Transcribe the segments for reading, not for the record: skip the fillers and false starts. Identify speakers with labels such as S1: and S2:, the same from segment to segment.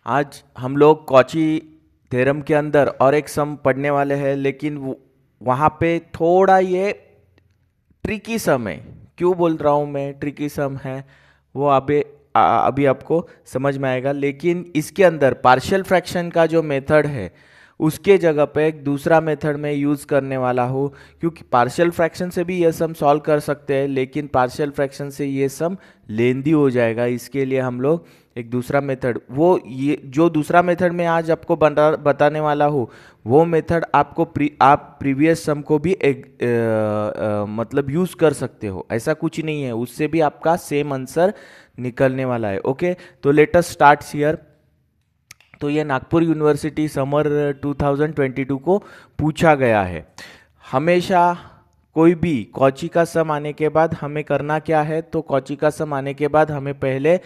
S1: आज हम लोग कॉची थ्योरम के अंदर और एक सम पढ़ने वाले हैं, लेकिन वहाँ पे थोड़ा ये ट्रिकी सम है। क्यों बोल रहा हूँ मैं ट्रिकी सम है, वो अभी आपको समझ में आएगा। लेकिन इसके अंदर पार्शियल फ्रैक्शन का जो मेथड है उसके जगह पे एक दूसरा मेथड में यूज़ करने वाला हूँ, क्योंकि पार्शियल फ्रैक्शन से भी ये सम सॉल्व कर सकते हैं, लेकिन पार्शियल फ्रैक्शन से ये सम लेंदी हो जाएगा। इसके लिए हम लोग एक दूसरा मेथड, वो ये जो दूसरा मेथड मैं आज आपको बताने वाला हूँ, वो मेथड आपको आप प्रीवियस सम को भी एक मतलब यूज़ कर सकते हो। ऐसा कुछ नहीं है, उससे भी आपका सेम आंसर निकलने वाला है। ओके, तो लेट अस स्टार्ट हियर। तो ये नागपुर यूनिवर्सिटी समर 2022 को पूछा गया है। हमेशा कोई भी कॉची का सम आने के बाद हमें करना क्या है, तो कॉची का सम आने के बाद हमें पहले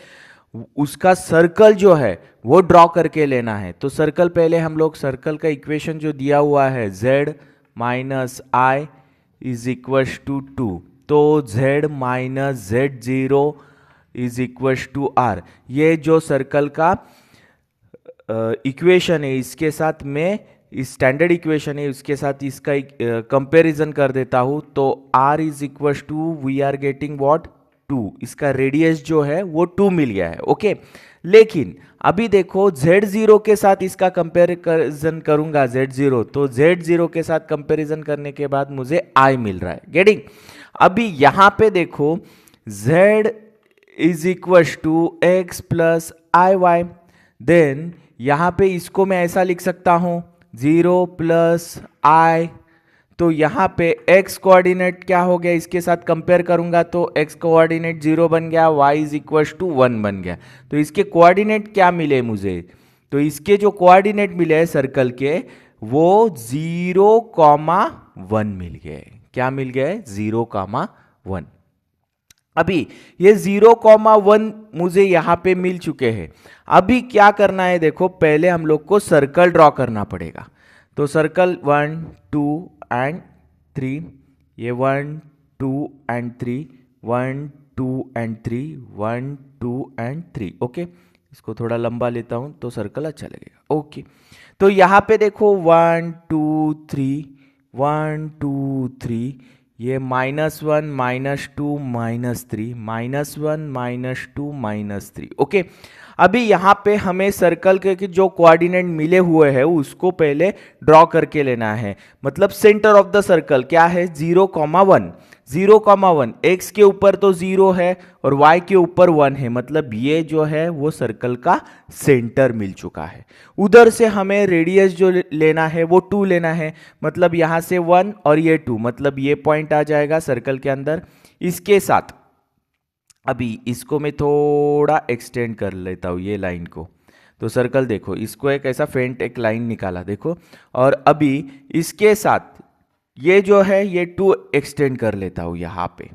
S1: उसका सर्कल जो है वो ड्रॉ करके लेना है। तो सर्कल पहले हम लोग सर्कल का इक्वेशन जो दिया हुआ है z minus i is equals to 2, तो z minus z0 is equals to r, ये जो सर्कल का इक्वेशन है इसके साथ मैं इस स्टैंडर्ड इक्वेशन है उसके साथ इसका कंपैरिजन कर देता हूं। तो r is equal to we are getting what 2, इसका रेडियस जो है वो 2 मिल गया है। ओके, लेकिन अभी देखो z0 के साथ इसका कंपैरिजन करूंगा z0, तो z0 के साथ कंपैरिजन करने के बाद मुझे i मिल रहा है। गेटिंग? अभी यहां पे देखो z is equal to x plus i y, then यहां पे इसको मैं ऐसा लिख सकता हूं 0 प्लस आई, तो यहां पे x कोऑर्डिनेट क्या हो गया, इसके साथ कंपेयर करूंगा तो x कोऑर्डिनेट 0 बन गया, y इज इक्वल टू 1 बन गया। तो इसके कोऑर्डिनेट क्या मिले मुझे, तो इसके जो कोऑर्डिनेट मिले हैं सर्कल के वो 0,1 मिल गए। क्या मिल गए? 0,1। अभी ये 0,1 मुझे यहां पे मिल चुके हैं। अभी क्या करना है, देखो पहले हम लोग को सर्कल ड्रॉ करना पड़ेगा। तो सर्कल 1 2 एंड 3, ये 1 2 एंड 3, 1 2 एंड 3, 1 2 एंड 3। ओके, इसको थोड़ा लंबा लेता हूं तो सर्कल अच्छा लगेगा। ओके, तो यहां पे देखो 1 2 3, 1 2 3, ये -1 -2 -3, -1 -2 -3। ओके, अभी यहाँ पे हमें सर्कल के जो कोऑर्डिनेट मिले हुए हैं उसको पहले ड्रॉ करके लेना है। मतलब सेंटर ऑफ द सर्कल क्या है 0,1, 0,1, x के ऊपर तो 0 है और y के ऊपर 1 है, मतलब ये जो है वो सर्कल का सेंटर मिल चुका है। उधर से हमें रेडियस जो लेना है वो 2 लेना है, मतलब यहाँ से 1 और ये 2, मतलब ये पॉइंट आ जाएगा सर्कल के अंदर। इसके साथ अभी इसको मैं थोड़ा एक्सटेंड कर लेता हूँ ये लाइन को, तो सर्कल देखो इसको एक ऐसा फेंट एक लाइन निकाला देखो, और अभी इसके साथ ये जो है ये 2 एक्सटेंड कर लेता हूँ यहाँ पे,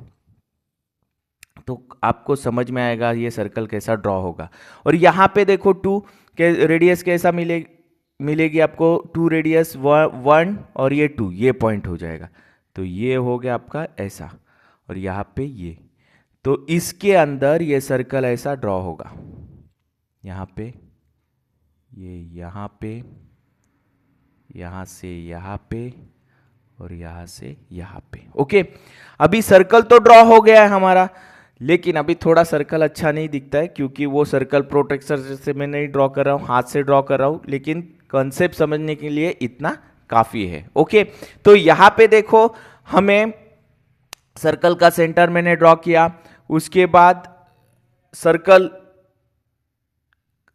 S1: तो आपको समझ में आएगा ये सर्कल कैसा ड्रॉ होगा। और यहाँ पे देखो 2 के रेडियस कैसा मिलेगी आपको, 2 रेडियस 1 और ये 2, ये पॉइंट हो जाएगा। तो ये हो गया आपका ऐसा, और यहाँ पे ये, तो इसके अंदर ये सर्कल ऐसा ड्रॉ होगा, यहाँ पे ये, यहाँ पे, यहाँ से यहाँ पे और यहाँ से यहाँ पे। ओके, अभी सर्कल तो ड्रॉ हो गया है हमारा, लेकिन अभी थोड़ा सर्कल अच्छा नहीं दिखता है क्योंकि वो सर्कल प्रोटेक्टर से मैं नहीं ड्रॉ कर रहा हूँ, हाथ से ड्रॉ कर रहा हूँ, लेकिन कॉन्सेप्ट समझने के लिए इतना काफी है। ओके, तो यहाँ पे देखो हमें सर्कल का सेंटर मैंने ड्रॉ किया, उसके बाद सर्कल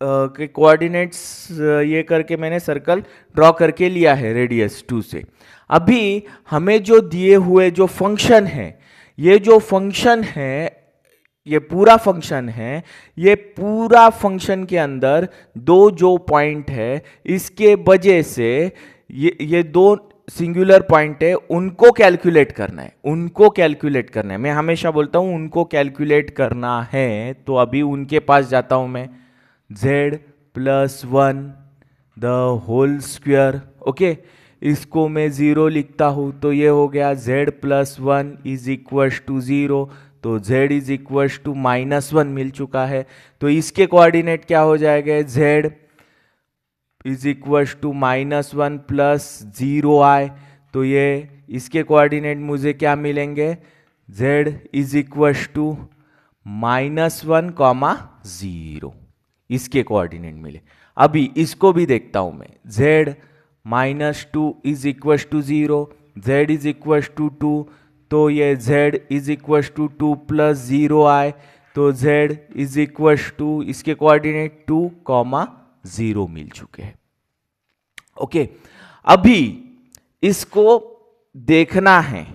S1: के कोऑर्डिनेट्स ये करके मैंने सर्कल ड्रॉ करके लिया है रेडियस 2 से। अभी हमें जो दिए हुए जो फंक्शन है, ये जो फंक्शन है, ये पूरा फंक्शन है, ये पूरा फंक्शन के अंदर दो जो पॉइंट है इसके वजह से ये दो सिंगुलर पॉइंट है, उनको कैलकुलेट करना है, उनको कैलकुलेट करना है। मैं हमेशा बोलता हूं उनको कैलकुलेट करना है, तो अभी उनके पास जाता हूं मैं, z plus 1 the whole square. Okay, इसको मैं 0 लिखता हूं, तो ये हो गया z plus 1 is equal to 0, तो z इज इक्वल टू -1 मिल चुका है। तो इसके कोऑर्डिनेट क्या हो जाएगा, z is equal to -1 plus 0 आए तो ये इसके कोऑर्डिनेट मुझे क्या मिलेंगे, z इज इक्वल टू -1, 0 इसके कोऑर्डिनेट मिले। अभी इसको भी देखता हूं मैं, z -2 is equal to 0, z is equal to 2, तो ये z is equal to 2 plus 0 आए तो z इज इक्वल टू इसके कोऑर्डिनेट 2, 0 मिल चुके हैं। ओके, अभी इसको देखना है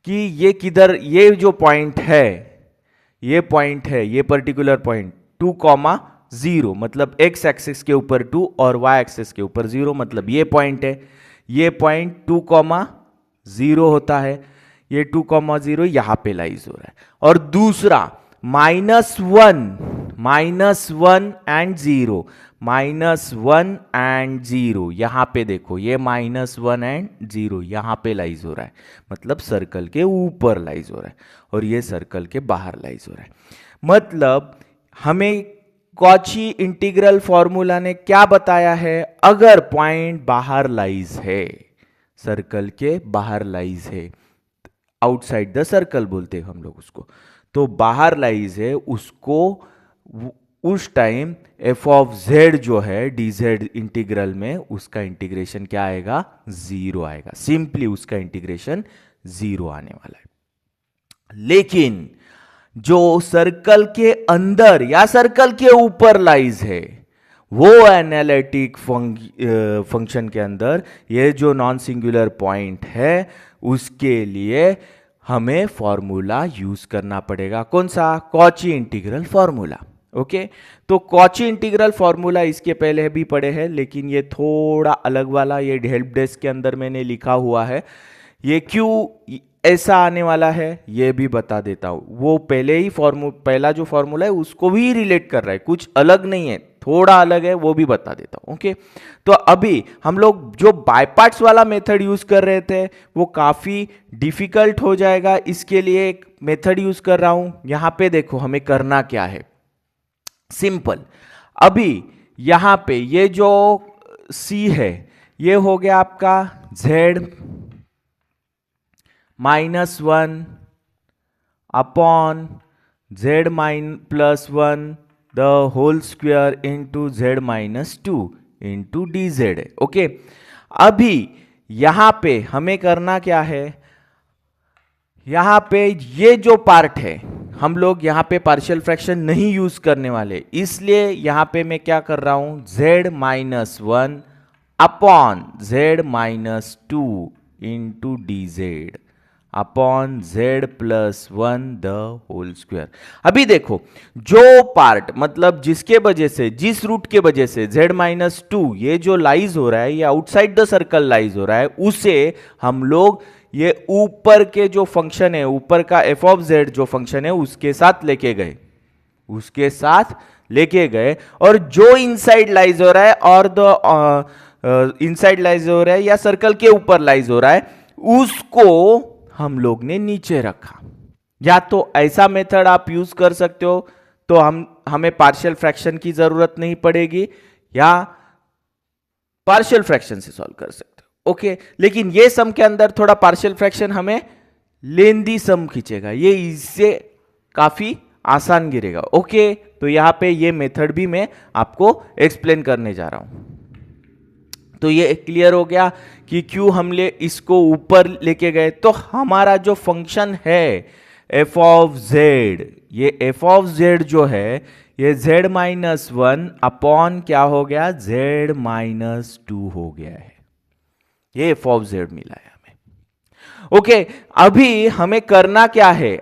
S1: कि ये किधर, ये जो पॉइंट है, ये पॉइंट है, ये पर्टिकुलर पॉइंट 2, 0 मतलब x एक्सिस के ऊपर 2 और y एक्सिस के ऊपर 0 मतलब ये पॉइंट है। ये पॉइंट 2, 0 होता है, ये 2, 0 यहां पे लाइज हो रहा है। और दूसरा -1 एंड 0, -1 एंड 0 यहां पे देखो, ये -1 एंड 0 यहां पे लाइज हो रहा है, मतलब सर्कल के ऊपर लाइज हो रहा है, और ये सर्कल के बाहर लाइज हो रहा है। मतलब हमें कॉची इंटीग्रल फॉर्मूला ने क्या बताया है, अगर पॉइंट बाहर लाइज है, सर्कल के बाहर लाइज है, आउटसाइड द सर्कल बोलते हैं हम लोग उसको, तो बाहर लाइज है, उसको उस टाइम f ऑफ z जो है dz इंटीग्रल में, उसका इंटीग्रेशन क्या आएगा, 0 आएगा। सिंपली उसका इंटीग्रेशन 0 आने वाला है। लेकिन जो सर्कल के अंदर या सर्कल के ऊपर लाइज है, वो एनालिटिक फंक्शन के अंदर ये जो नॉन सिंगुलर पॉइंट है, उसके लिए हमें फॉर्मूला यूज करना पड़ेगा। कौन सा, कॉची इंटीग्रल फॉर्मूला। ओके, तो कॉची इंटीग्रल फॉर्मूला इसके पहले भी पढ़े हैं, लेकिन ये थोड़ा अलग वाला, ये हेल्प डेस्क के अंदर मैंने लिखा हुआ है। ये क्यों ऐसा आने वाला है ये भी बता देता हूं। वो पहले ही पहला जो फॉर्मूला है उसको भी रिलेट कर रहा है, कुछ अलग नहीं है, थोड़ा अलग है, वो भी बता देता हूं। ओके, तो अभी हम लोग जो बाय पार्ट्स वाला मेथड यूज कर रहे थे वो काफी डिफिकल्ट हो जाएगा, इसके लिए एक मेथड यूज कर रहा हूं। यहां पे देखो हमें करना क्या है, सिंपल। अभी यहां पे ये जो c है, ये हो गया आपका z -1 upon z +1 the whole square into z -2 into dz। Okay, अभी यहां पे हमें करना क्या है, यहां पे ये जो पार्ट है, हम लोग यहां पे पार्शियल फ्रैक्शन नहीं यूज करने वाले, इसलिए यहां पे मैं क्या कर रहा हूं, z -1 upon z -2 into dz upon z +1 the whole square. अभी देखो जो पार्ट, मतलब जिसके वजह से, जिस रूट के वजह से z -2 ये जो लाइज हो रहा है, ये आउटसाइड द सर्कल लाइज हो रहा है, उसे हम लोग ये ऊपर के जो फंक्शन है, ऊपर का f ऑफ z जो फंक्शन है उसके साथ लेके गए, उसके साथ लेके गए, और जो इनसाइड लाइज हो रहा है और द इनसाइड लाइज हो रहा है या सर्कल के ऊपर लाइज हो रहा है, उसको हम लोग ने नीचे रखा। या तो ऐसा मेथड आप यूज कर सकते हो, तो हमें पार्शियल फ्रैक्शन की जरूरत नहीं पड़ेगी, या पार्शियल फ्रैक्शन से सॉल्व कर सकते हो। ओके, लेकिन ये सम के अंदर थोड़ा पार्शियल फ्रैक्शन हमें लेंदी सम खींचेगा, ये इससे काफी आसान गिरेगा। ओके, तो यहां पे ये मेथड भी मैं आपको एक्सप्लेन करने जा रहा हूं। तो ये क्लियर हो गया कि क्यों हम इसको ऊपर लेके गए। तो हमारा जो फंक्शन है f ऑफ z, ये f ऑफ z जो है, ये z -1 अपॉन क्या हो गया, z -2 हो गया है, ये f ऑफ z मिला है हमें। ओके, अभी हमें करना क्या है,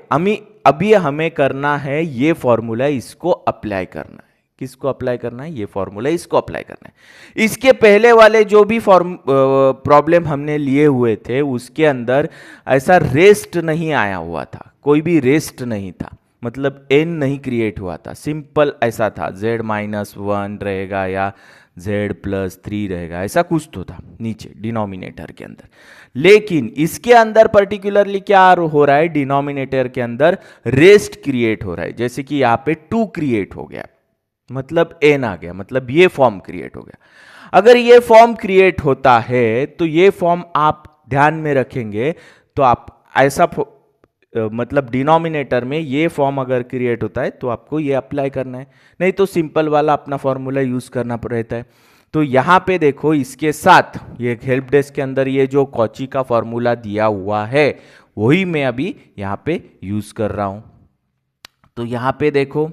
S1: अभी हमें करना है ये फॉर्मूला, इसको अप्लाई करना है। किसको अप्लाई करना है, ये फॉर्मूला इसको अप्लाई करना है। इसके पहले वाले जो भी प्रॉब्लम हमने लिए हुए थे, उसके अंदर ऐसा रेस्ट नहीं आया हुआ था, कोई भी रेस्ट नहीं था, मतलब n नहीं क्रिएट हुआ था, सिंपल ऐसा था, z -1 रहेगा या z +3 रहेगा, ऐसा कुछ तो था नीचे डिनोमिनेटर के अंदर। लेकिन इसके अंदर पर्टिकुलरली क्या हो रहा है, डिनोमिनेटर के अंदर रेस्ट क्रिएट हो रहा है, जैसे कि यहाँ पे 2 क्रिएट हो गया, मतलब n आ गया, मतलब ये फॉर्म क्रिएट हो गया। अगर ये फॉर्म क्रिएट होता है तो ये फॉर्म आप ध्यान में रखेंगे तो आप ऐसा मतलब डिनोमिनेटर में ये फॉर्म अगर क्रिएट होता है तो आपको ये अप्लाई करना है, नहीं तो सिंपल वाला अपना फॉर्मूला यूज करना रहता है। तो यहाँ पे देखो इसके साथ ये हेल्प डेस्क के अंदर ये जो कॉची का फॉर्मूला दिया हुआ है वही मैं अभी यहाँ पे यूज कर रहा हूँ। तो यहाँ पे देखो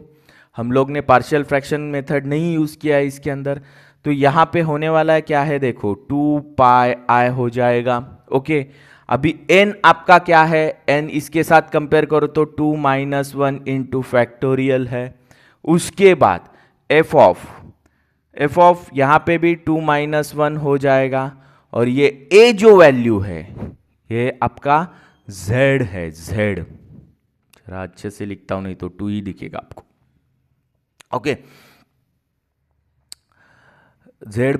S1: हम लोग ने पार्शियल फ्रैक्शन मेथड नहीं यूज किया है इसके अंदर, तो यहाँ पे होने वाला है क्या है देखो 2 पाई आई हो जाएगा। ओके, अभी n आपका क्या है, n इसके साथ कंपेयर करो तो 2 माइनस 1 इंटू फैक्टोरियल है। उसके बाद f ऑफ यहाँ पे भी 2 माइनस 1 हो जाएगा, और ये a जो वैल्यू है ये आपका z है, z जरा अच्छे से लिखता हूं नहीं तो 2 ही दिखेगा आपको। ओके, z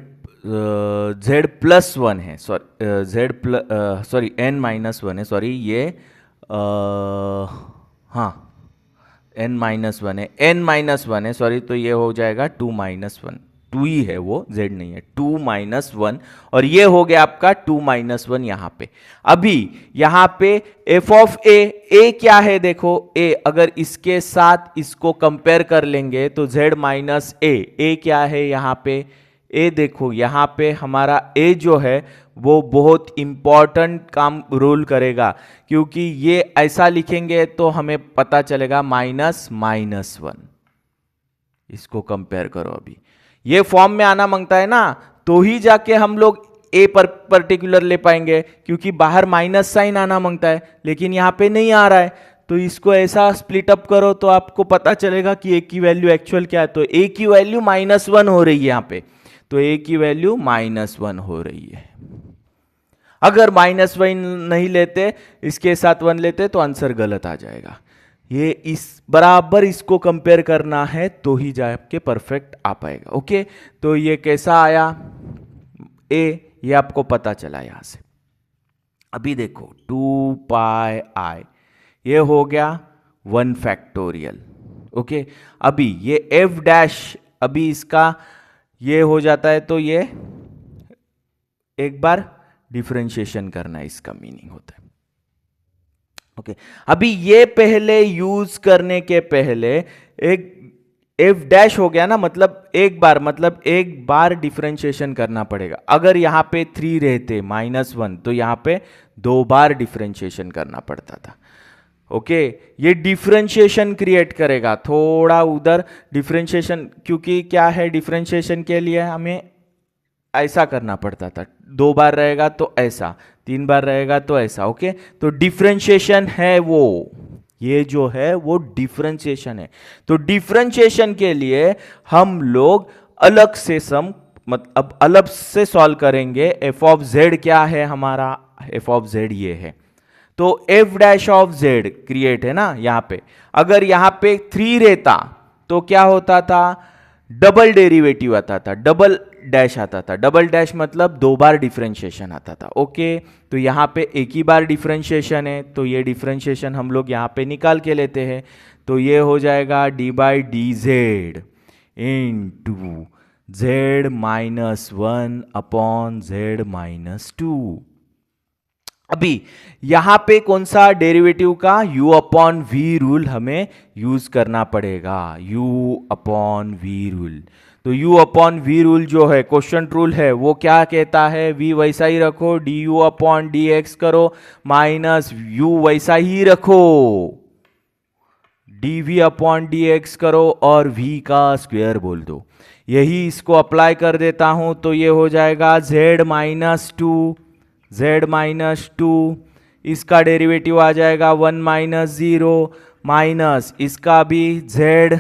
S1: प्लस 1 है, सॉरी n माइनस 1 है, सॉरी ये हाँ n माइनस 1 है, n माइनस 1 है सॉरी, तो ये हो जाएगा 2 माइनस 1, 2 ही है वो, z नहीं है, 2 माइनस 1, और ये हो गया आपका 2 माइनस 1 यहाँ पे। अभी यहाँ पे f ऑफ a क्या है देखो, a अगर इसके साथ इसको कंपेयर कर लेंगे तो z माइनस a क्या है यहाँ पे, a देखो यहाँ पे हमारा a जो है वो बहुत इंपॉर्टेंट काम रोल करेगा, क्योंकि ये ऐसा लिखेंगे तो हमें पता चलेगा माइनस माइनस 1। इसको कंपेयर करो, अभी ये फॉर्म में आना मांगता है ना, तो ही जाके हम लोग ए पर पर्टिकुलर ले पाएंगे, क्योंकि बाहर माइनस साइन आना मांगता है लेकिन यहाँ पे नहीं आ रहा है। तो इसको ऐसा स्प्लिट अप करो तो आपको पता चलेगा कि ए की वैल्यू एक्चुअल क्या है। तो ए की वैल्यू -1 हो रही है यहाँ पे, तो ए की वैल्यू -1 हो रही है। अगर -1 नहीं लेते, इसके साथ 1 लेते तो आंसर गलत आ जाएगा। ये इस बराबर इसको कंपेयर करना है तो ही जाके परफेक्ट आ पाएगा। ओके, तो ये कैसा आया ए, ये आपको पता चला यहां से। अभी देखो 2 पाई आई ये हो गया 1 फैक्टोरियल। ओके, अभी ये एफ डैश, अभी इसका ये हो जाता है तो ये एक बार डिफरेंशिएशन करना, इसका मीनिंग होता है। ओके, अभी ये पहले यूज करने के पहले एक एफ डैश हो गया ना, मतलब एक बार डिफरेंशिएशन करना पड़ेगा। अगर यहां पे 3 रहते -1 तो यहां पे 2 बार डिफरेंशिएशन करना पड़ता था। ओके, ये डिफरेंशिएशन क्रिएट करेगा, थोड़ा उधर डिफरेंशिएशन, क्योंकि क्या है डिफरेंशिएशन के लिए हमें ऐसा करना पड़ता था, 2 बार रहेगा तो ऐसा, 3 बार रहेगा तो ऐसा। ओके, तो डिफरेंशिएशन है वो, ये जो है वो डिफरेंशिएशन है। तो डिफरेंशिएशन के लिए हम लोग अलग से अब अलग से सॉल्व करेंगे। एफ ऑफ जेड क्या है हमारा, एफ ऑफ जेड ये है, तो F dash of Z create है ना यहाँ पे। अगर यहाँ पे 3 रहता तो क्या होता था, डबल डेरिवेटिव आता था, डबल डैश आता था। डबल डैश मतलब 2 बार डिफरेंशिएशन आता था। ओके, तो यहाँ पे एक ही बार डिफरेंशिएशन है, तो ये डिफरेंशिएशन हम लोग यहाँ पे निकाल के लेते हैं। तो ये हो जाएगा D by D Z into Z -1 upon Z -2। अभी यहां पे कौन सा डेरिवेटिव का, u अपॉन वी रूल हमें यूज करना पड़ेगा, u अपॉन वी रूल। तो u अपॉन वी रूल जो है क्वेश्चन रूल है, वो क्या कहता है, v वैसा ही रखो, du अपॉन डी एक्स करो, माइनस u वैसा ही रखो, dv अपॉन डी एक्स करो और v का स्क्वायर बोल दो। यही इसको अप्लाई कर देता हूं तो ये हो जाएगा z-2, इसका डेरिवेटिव आ जाएगा 1 - 0 माइनस इसका भी z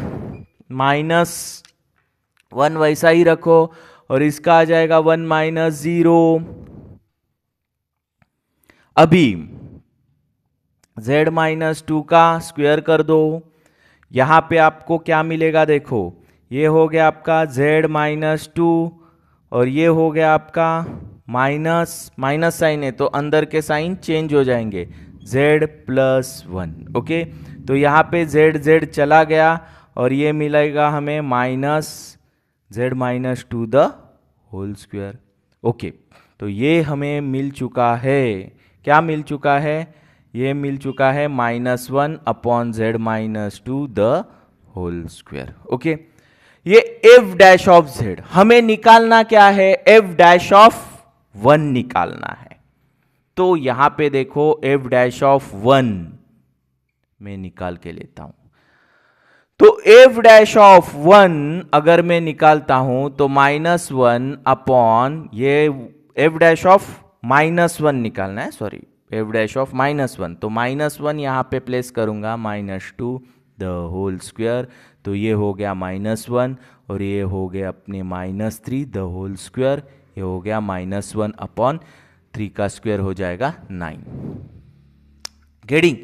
S1: -1 वैसा ही रखो, और इसका आ जाएगा 1 - 0। अभी z -2 का स्क्वायर कर दो, यहां पे आपको क्या मिलेगा देखो, ये हो गया आपका z -2 और ये हो गया आपका माइनस साइन है तो अंदर के साइन चेंज हो जाएंगे, z +1। ओके, तो यहाँ पे z चला गया और ये मिलेगा हमें minus z minus two the whole square. Okay, तो ये हमें मिल चुका है, क्या मिल चुका है, ये मिल चुका है -1 upon z minus two the whole square. Okay, ये f डैश ऑफ z हमें निकालना क्या है, f डैश ऑफ 1 निकालना है। तो यहां पे देखो f डैश ऑफ 1 मैं निकाल के लेता हूं, तो f डैश ऑफ 1 अगर मैं निकालता हूं तो -1 अपॉन ये f डैश ऑफ -1 निकालना है, सॉरी f डैश ऑफ -1, तो -1 यहां पे प्लेस करूंगा, -2 द होल स्क्वायर, तो ये हो गया -1 और ये हो गया अपने -3 द होल स्क्वायर, ये हो गया -1 अपॉन 3 का स्क्वायर हो जाएगा 9। गेटिंग?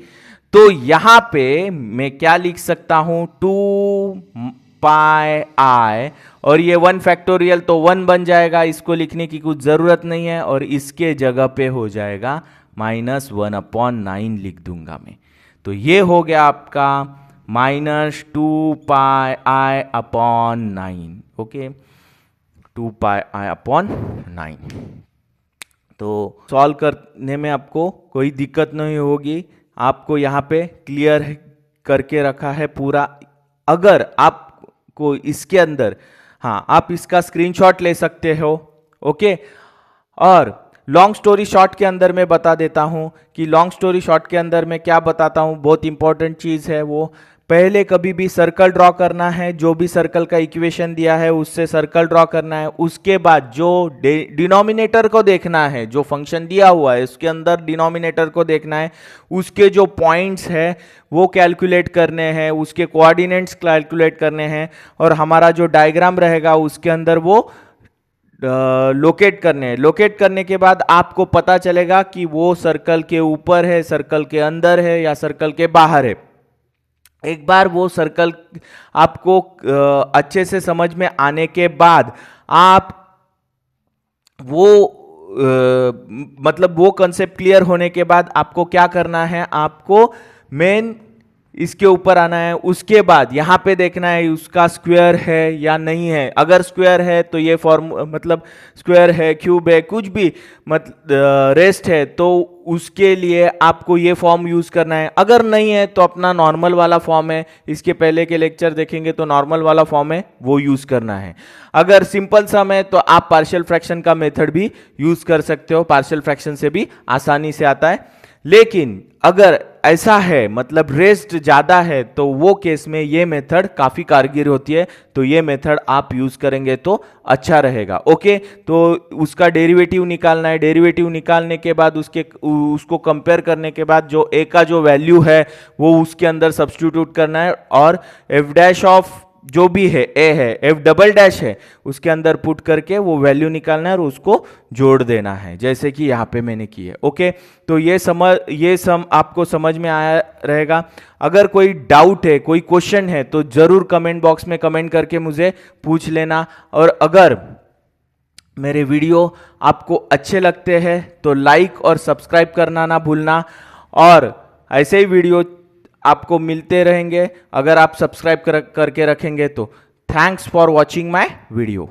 S1: तो यहां पे मैं क्या लिख सकता हूं, 2 पाई आई, और ये 1 फैक्टोरियल तो 1 बन जाएगा, इसको लिखने की कुछ जरूरत नहीं है, और इसके जगह पे हो जाएगा -1 अपॉन 9 लिख दूंगा मैं। तो ये हो गया आपका -2 पाई आई अपॉन 9। ओके, 2 पाई आई अपॉन 9। तो सॉल्व करने में आपको कोई दिक्कत नहीं होगी, आपको यहाँ पे क्लियर करके रखा है पूरा। अगर आपको इसके अंदर, हाँ, आप इसका स्क्रीनशॉट ले सकते हो। ओके, और लॉन्ग स्टोरी शॉर्ट के अंदर मैं बता देता हूँ कि लॉन्ग स्टोरी शॉर्ट के अंदर मैं क्या बताता हूँ, बहुत इंपॉर्टेंट चीज़ है वो। पहले कभी भी सर्कल ड्रॉ करना है, जो भी सर्कल का इक्वेशन दिया है उससे सर्कल ड्रॉ करना है। उसके बाद जो डिनोमिनेटर को देखना है, जो फंक्शन दिया हुआ है उसके अंदर डिनोमिनेटर को देखना है, उसके जो पॉइंट्स है वो कैलकुलेट करने हैं, उसके कोऑर्डिनेट्स कैलकुलेट करने हैं, और हमारा जो डायग्राम रहेगा उसके अंदर वो लोकेट करने हैं। लोकेट करने के बाद आपको पता चलेगा कि वो सर्कल के ऊपर है, सर्कल के अंदर है, या सर्कल के बाहर है। एक बार वो सर्कल आपको अच्छे से समझ में आने के बाद आप वो मतलब वो कंसेप्ट क्लियर होने के बाद आपको क्या करना है, आपको मेन इसके ऊपर आना है। उसके बाद यहाँ पे देखना है उसका स्क्वायर है या नहीं है। अगर स्क्वायर है तो ये फॉर्म मतलब स्क्वायर है, क्यूब है, कुछ भी मतलब रेस्ट है, तो उसके लिए आपको ये फॉर्म यूज करना है। अगर नहीं है तो अपना नॉर्मल वाला फॉर्म है, इसके पहले के लेक्चर देखेंगे तो नॉर्मल वाला फॉर्म है, वो यूज करना है। अगर सिंपल सम है तो आप पार्शियल फ्रैक्शन का मेथड भी यूज कर सकते हो, पार्शियल फ्रैक्शन से भी आसानी से आता है। लेकिन अगर ऐसा है मतलब रेस्ट ज्यादा है तो वो केस में ये मेथड काफी कारगर होती है, तो ये मेथड आप यूज करेंगे तो अच्छा रहेगा। ओके, तो उसका डेरिवेटिव निकालना है। डेरिवेटिव निकालने के बाद उसको कंपेयर करने के बाद जो ए का जो वैल्यू है वो उसके अंदर सब्स्टिट्यूट करना है, और एफ डैश ऑफ जो भी है ए है, एफ डबल डैश है, उसके अंदर पुट करके वो वैल्यू निकालना है और उसको जोड़ देना है, जैसे कि यहाँ पे मैंने की है। ओके, तो ये सम आपको समझ में आया रहेगा। अगर कोई डाउट है, कोई क्वेश्चन है, तो जरूर कमेंट बॉक्स में कमेंट करके मुझे पूछ लेना। और अगर मेरे वीडियो आपको अच्छे लगते हैं तो लाइक और सब्सक्राइब करना ना भूलना, और ऐसे ही वीडियो आपको मिलते रहेंगे अगर आप सब्सक्राइब करके रखेंगे तो। Thanks for watching my video.